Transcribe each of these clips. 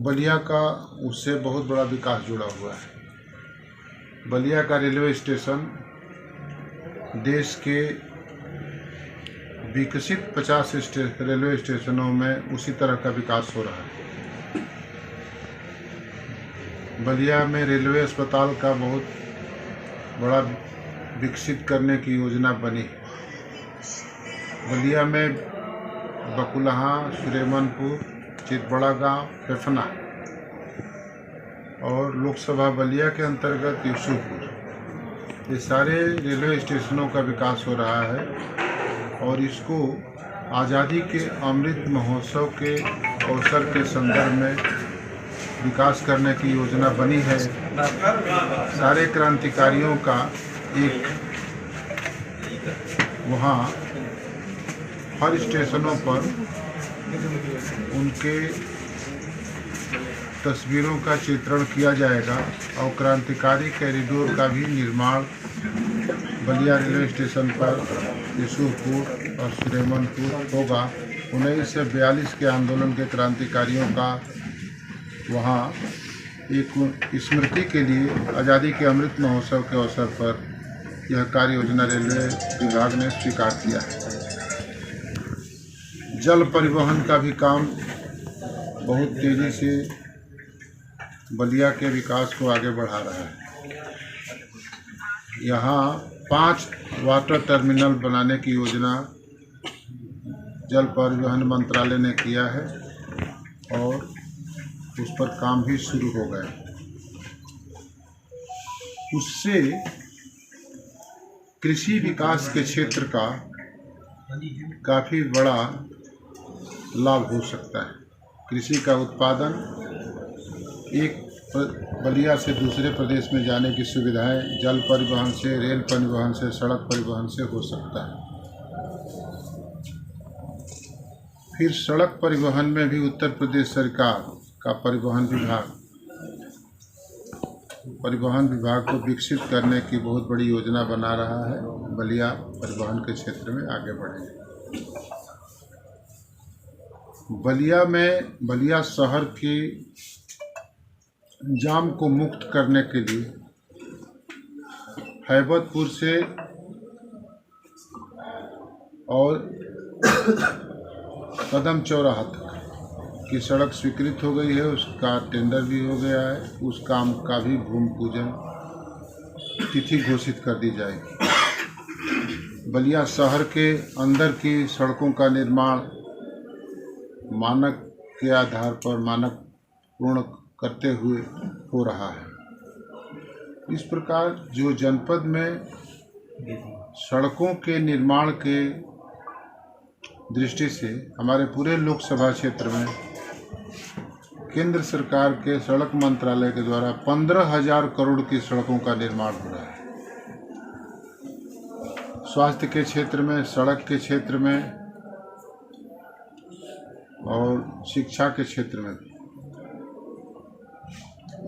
बलिया का उससे बहुत बड़ा विकास जुड़ा हुआ है। बलिया का रेलवे स्टेशन देश के विकसित 50 रेलवे स्टेशनों में उसी तरह का विकास हो रहा है। बलिया में रेलवे अस्पताल का बहुत बड़ा विकसित करने की योजना बनी। बलिया में बकुलहा, सुरेमनपुर, चितबड़ा गांव, फेफना और लोकसभा बलिया के अंतर्गत यूसुफपुर, ये सारे रेलवे स्टेशनों का विकास हो रहा है और इसको आज़ादी के अमृत महोत्सव के अवसर के संदर्भ में विकास करने की योजना बनी है। सारे क्रांतिकारियों का एक वहाँ हर स्टेशनों पर उनके तस्वीरों का चित्रण किया जाएगा और क्रांतिकारी कॉरिडोर का भी निर्माण बलिया रेलवे स्टेशन पर यूसुफपुर और सुरेमनपुर होगा। 1942 के आंदोलन के क्रांतिकारियों का वहाँ एक स्मृति के लिए आज़ादी के अमृत महोत्सव के अवसर पर यह कार्य योजना रेलवे विभाग ने स्वीकार किया है। जल परिवहन का भी काम बहुत तेज़ी से बलिया के विकास को आगे बढ़ा रहा है। यहाँ 5 वाटर टर्मिनल बनाने की योजना जल परिवहन मंत्रालय ने किया है और उस पर काम भी शुरू हो गए। उससे कृषि विकास के क्षेत्र का काफ़ी बड़ा लाभ हो सकता है। कृषि का उत्पादन एक बलिया से दूसरे प्रदेश में जाने की सुविधाएं जल परिवहन से, रेल परिवहन से, सड़क परिवहन से हो सकता है। फिर सड़क परिवहन में भी उत्तर प्रदेश सरकार का परिवहन विभाग को विकसित करने की बहुत बड़ी योजना बना रहा है। बलिया परिवहन के क्षेत्र में आगे बढ़ेंगे। बलिया शहर की जाम को मुक्त करने के लिए हैबतपुर से और कदम चौराहा तक की सड़क स्वीकृत हो गई है। उसका टेंडर भी हो गया है। उस काम का भी भूमि पूजन तिथि घोषित कर दी जाएगी। बलिया शहर के अंदर की सड़कों का निर्माण मानक के आधार पर मानक पूर्ण करते हुए हो रहा है। इस प्रकार जो जनपद में सड़कों के निर्माण के दृष्टि से हमारे पूरे लोकसभा क्षेत्र में केंद्र सरकार के सड़क मंत्रालय के द्वारा 15,000 करोड़ की सड़कों का निर्माण हो रहा है। स्वास्थ्य के क्षेत्र में, सड़क के क्षेत्र में और शिक्षा के क्षेत्र में भी।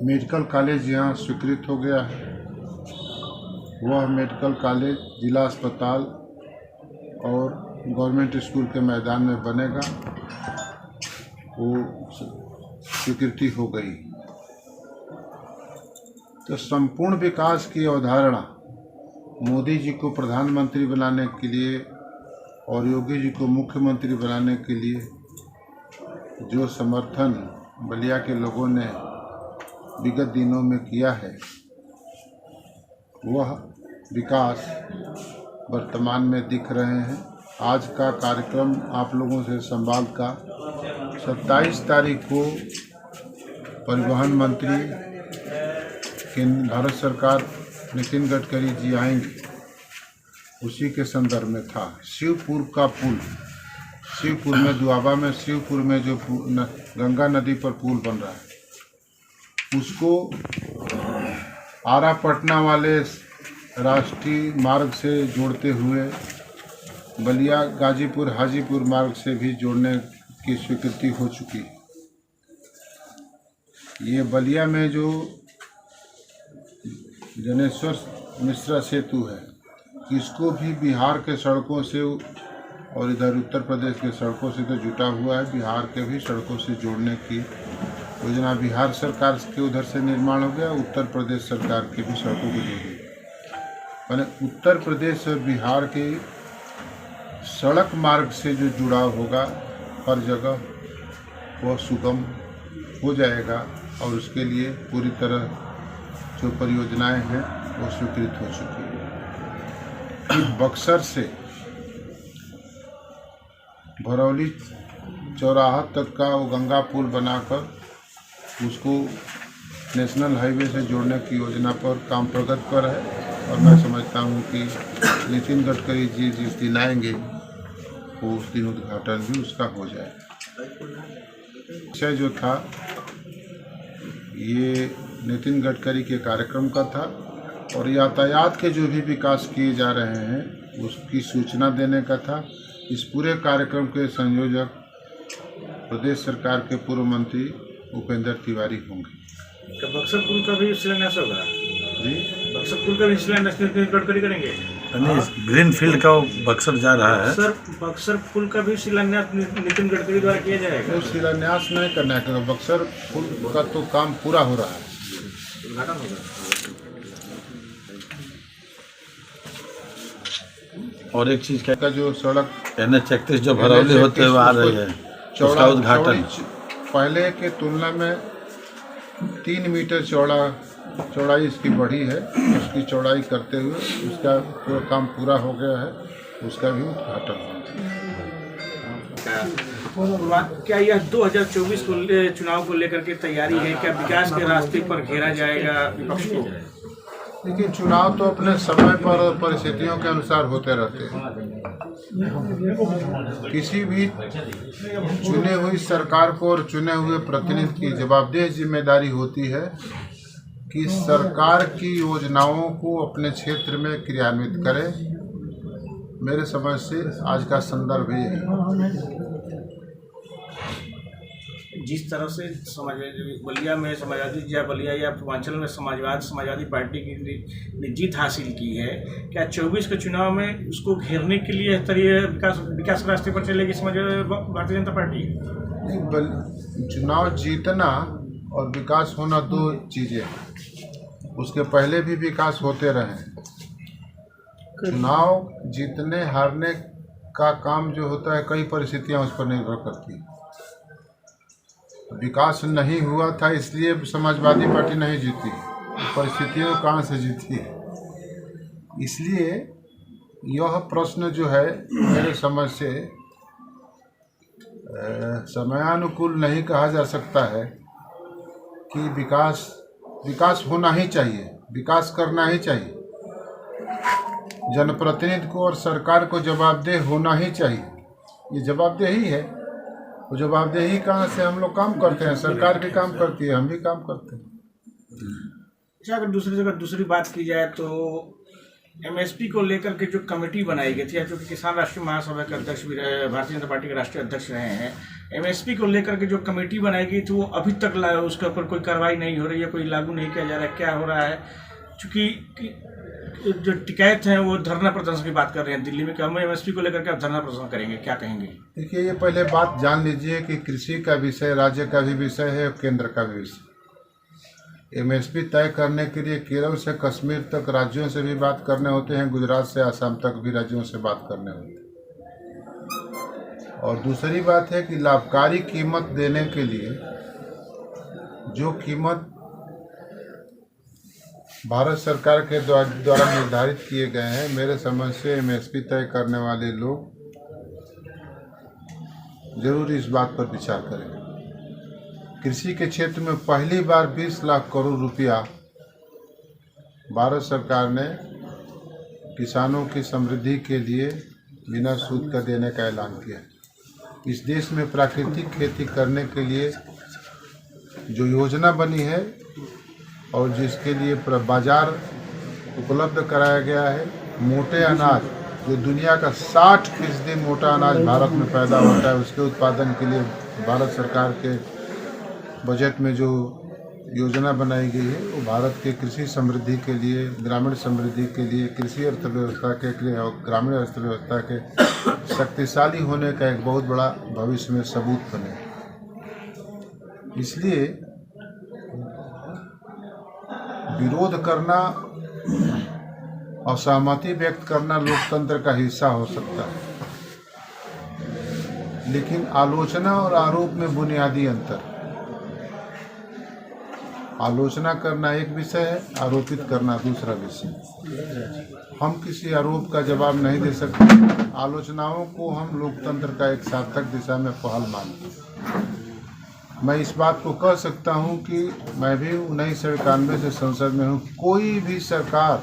मेडिकल कॉलेज यहाँ स्वीकृत हो गया है। वह मेडिकल कॉलेज जिला अस्पताल और गवर्नमेंट स्कूल के मैदान में बनेगा। वो स्वीकृति हो गई। तो संपूर्ण विकास की अवधारणा मोदी जी को प्रधानमंत्री बनाने के लिए और योगी जी को मुख्यमंत्री बनाने के लिए जो समर्थन बलिया के लोगों ने विगत दिनों में किया है, वह विकास वर्तमान में दिख रहे हैं। आज का कार्यक्रम आप लोगों से संवाद का 27 तारीख को परिवहन मंत्री भारत सरकार नितिन गडकरी जी आएंगे, उसी के संदर्भ में था। शिवपुर का पुल, शिवपुर में दुआबा में शिवपुर में जो गंगा नदी पर पुल बन रहा है, उसको आरा पटना वाले राष्ट्रीय मार्ग से जोड़ते हुए बलिया गाजीपुर हाजीपुर मार्ग से भी जोड़ने की स्वीकृति हो चुकी है। ये बलिया में जो जनेश्वर मिश्रा सेतु है, इसको भी बिहार के सड़कों से और इधर उत्तर प्रदेश के सड़कों से तो जुटा हुआ है, बिहार के भी सड़कों से जोड़ने की योजना बिहार सरकार के उधर से निर्माण हो गया, उत्तर प्रदेश सरकार की भी सड़कों को जोड़ी। मैंने उत्तर प्रदेश और बिहार के सड़क मार्ग से जो जुड़ाव होगा हर जगह वह सुगम हो जाएगा और उसके लिए पूरी तरह जो परियोजनाएं हैं वो स्वीकृत हो चुकी है। बक्सर से भरौली चौराहा तक का वो गंगा पुल बनाकर उसको नेशनल हाईवे से जोड़ने की योजना पर काम प्रगति पर है और मैं समझता हूँ कि नितिन गडकरी जी जिस दिन आएंगे वो उस दिन उद्घाटन भी उसका हो जाएगा। विषय जो था ये नितिन गडकरी के कार्यक्रम का था और यातायात के जो भी विकास किए जा रहे हैं उसकी सूचना देने का था। इस पूरे कार्यक्रम के संयोजक प्रदेश सरकार के पूर्व मंत्री उपेंद्र तिवारी होंगे। तो बक्सर पुल का भी शिलान्यास होगा जी, बक्सर पुल का भी शिलान्यास नितिन गडकरी करेंगे। ग्रीन फील्ड का वो बक्सर जा रहा है सर, बक्सर पुल का भी शिलान्यास नितिन गडकरी द्वारा किया जाएगा। तो शिलान्यास नहीं करना है क्योंकि बक्सर पुल का तो काम पूरा हो रहा है। उद्घाटन होगा। और एक चीज का जो सड़क NH-31 जो भरौली होते हुए आ रही है उसका उद्घाटन पहले के तुलना में 3 मीटर चौड़ाई इसकी बढ़ी है। उसकी चौड़ाई करते हुए उसका पूरा काम पूरा हो गया है, उसका भी उद्घाटन होगा। क्या यह 2024 को चुनाव को लेकर के तैयारी है? क्या विकास के रास्ते पर घेरा जाएगा विपक्ष को? लेकिन चुनाव तो अपने समय पर और परिस्थितियों के अनुसार होते रहते हैं। किसी भी चुने हुई सरकार को और चुने हुए प्रतिनिधि की जवाबदेह जिम्मेदारी होती है कि सरकार की योजनाओं को अपने क्षेत्र में क्रियान्वित करे। मेरे समझ से आज का संदर्भ यही। जिस तरह से बलिया में समाजवादी या बलिया या पूर्वांचल में समाजवादी पार्टी की जीत हासिल की है, क्या 24 के चुनाव में उसको घेरने के लिए स्तरीय विकास के रास्ते पर चलेगी भारतीय जनता पार्टी? चुनाव जीतना और विकास होना दो चीज़ें हैं। उसके पहले भी विकास होते रहे। चुनाव जीतने हारने का काम जो होता है कई परिस्थितियां उस पर निर्भर करती हैं। विकास नहीं हुआ था इसलिए समाजवादी पार्टी नहीं जीती, परिस्थितियों कहाँ से जीती है। इसलिए यह प्रश्न जो है मेरे समझ से समयानुकूल नहीं कहा जा सकता है कि विकास होना ही चाहिए, विकास करना ही चाहिए। जनप्रतिनिधि को और सरकार को जवाबदेह होना ही चाहिए। ये जवाबदेही है। वो जवाबदेही कहाँ से हम लोग काम करते हैं, सरकार भी काम करती है, हम भी काम करते हैं। अगर दूसरी जगह दूसरी बात की जाए तो MSP को लेकर के जो कमेटी बनाई गई थी, जो कि किसान राष्ट्रीय महासभा के अध्यक्ष भी रहे, भारतीय जनता पार्टी के राष्ट्रीय अध्यक्ष रहे हैं, MSP को लेकर के जो कमेटी बनाई गई थी वो अभी तक उसके ऊपर कोई कार्रवाई नहीं हो रही है, कोई लागू नहीं किया जा रहा है। क्या हो रहा है? चूँकि जो टिकैत हैं वो धरना प्रदर्शन की बात कर रहे हैं दिल्ली में, कि हम MSP को लेकर के आप धरना प्रदर्शन करेंगे, क्या कहेंगे? देखिए, ये पहले बात जान लीजिए कि कृषि का विषय राज्य का भी विषय है और केंद्र का भी विषय। MSP तय करने के लिए केरल से कश्मीर तक राज्यों से भी बात करने होते हैं, गुजरात से आसाम तक भी राज्यों से बात करने होते हैं। और दूसरी बात है कि लाभकारी कीमत देने के लिए जो कीमत भारत सरकार के द्वारा निर्धारित किए गए हैं, मेरे समझ से MSP तय करने वाले लोग जरूर इस बात पर विचार करेंगे। कृषि के क्षेत्र में पहली बार 20 लाख करोड़ रुपया भारत सरकार ने किसानों की समृद्धि के लिए बिना सूद का देने का ऐलान किया। इस देश में प्राकृतिक खेती करने के लिए जो योजना बनी है और जिसके लिए बाजार उपलब्ध कराया गया है, मोटे अनाज, जो दुनिया का 60% मोटा अनाज भारत में पैदा होता है, उसके उत्पादन के लिए भारत सरकार के बजट में जो योजना बनाई गई है वो भारत के कृषि समृद्धि के लिए, ग्रामीण समृद्धि के लिए, कृषि अर्थव्यवस्था के लिए और ग्रामीण अर्थव्यवस्था के शक्तिशाली होने का एक बहुत बड़ा भविष्य में सबूत बने। इसलिए विरोध करना, असहमति व्यक्त करना लोकतंत्र का हिस्सा हो सकता है, लेकिन आलोचना और आरोप में बुनियादी अंतर। आलोचना करना एक विषय है, आरोपित करना दूसरा विषय। हम किसी आरोप का जवाब नहीं दे सकते। आलोचनाओं को हम लोकतंत्र का एक सार्थक दिशा में पहल मानते हैं। मैं इस बात को कह सकता हूं कि मैं भी 1991 से संसद में हूं। कोई भी सरकार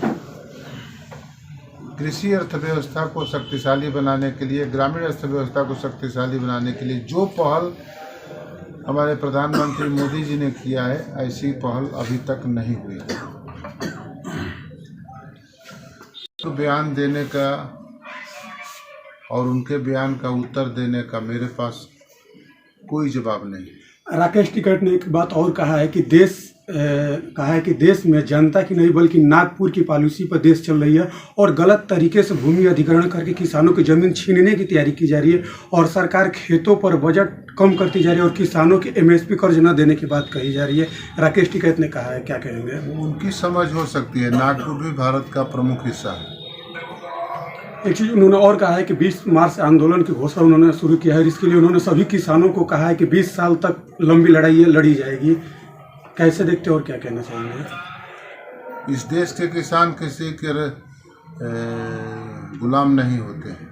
कृषि अर्थव्यवस्था को शक्तिशाली बनाने के लिए, ग्रामीण अर्थव्यवस्था को शक्तिशाली बनाने के लिए जो पहल हमारे प्रधानमंत्री मोदी जी ने किया है, ऐसी पहल अभी तक नहीं हुई। तो बयान देने का और उनके बयान का उत्तर देने का मेरे पास कोई जवाब नहीं। राकेश टिकैत ने एक बात और कहा है कि देश में जनता की नहीं बल्कि नागपुर की पॉलिसी पर देश चल रही है और गलत तरीके से भूमि अधिग्रहण करके किसानों की जमीन छीनने की तैयारी की जा रही है और सरकार खेतों पर बजट कम करती जा रही है और किसानों की MSP कर्ज न देने की बात कही जा रही है। राकेश टिकैत ने कहा है, क्या कहेंगे? उनकी समझ हो सकती है। नागपुर भी भारत का प्रमुख हिस्सा है। एक चीज़ उन्होंने और कहा है कि 20 मार्च आंदोलन की घोषणा उन्होंने शुरू किया है। इसके लिए उन्होंने सभी किसानों को कहा है कि 20 साल तक लंबी लड़ाई लड़ी जाएगी। कैसे देखते हो और क्या कहना चाहेंगे? इस देश के किसान किसी के गुलाम नहीं होते हैं।